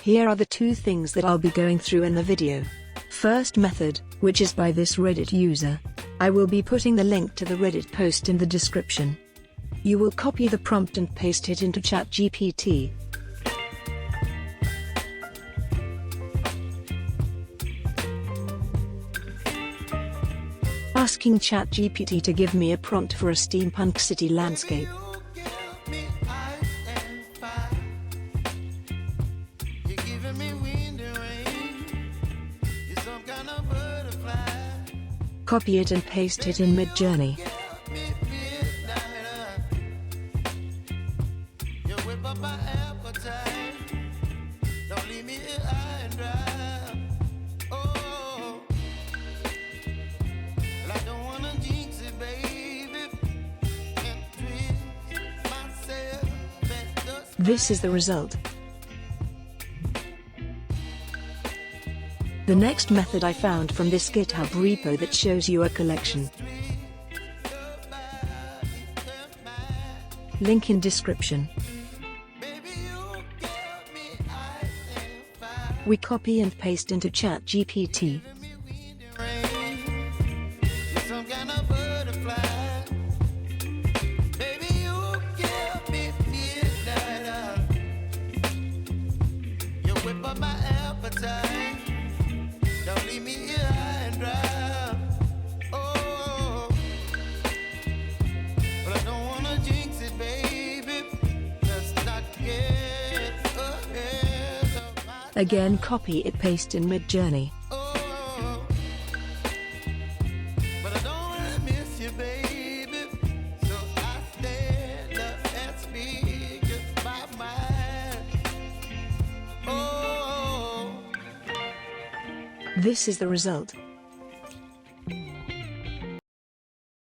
Here are the two things that I'll be going through in the video. First method, which is by this Reddit user. I will be putting the link to the Reddit post in the description. You will copy the prompt and paste it into ChatGPT. Asking ChatGPT to give me a prompt for a steampunk city landscape. Copy it and paste it in Midjourney. This is the result. The next method I found from this GitHub repo that shows you a collection. Link in description. We copy and paste into ChatGPT. Again copy it, paste in Midjourney. This is the result.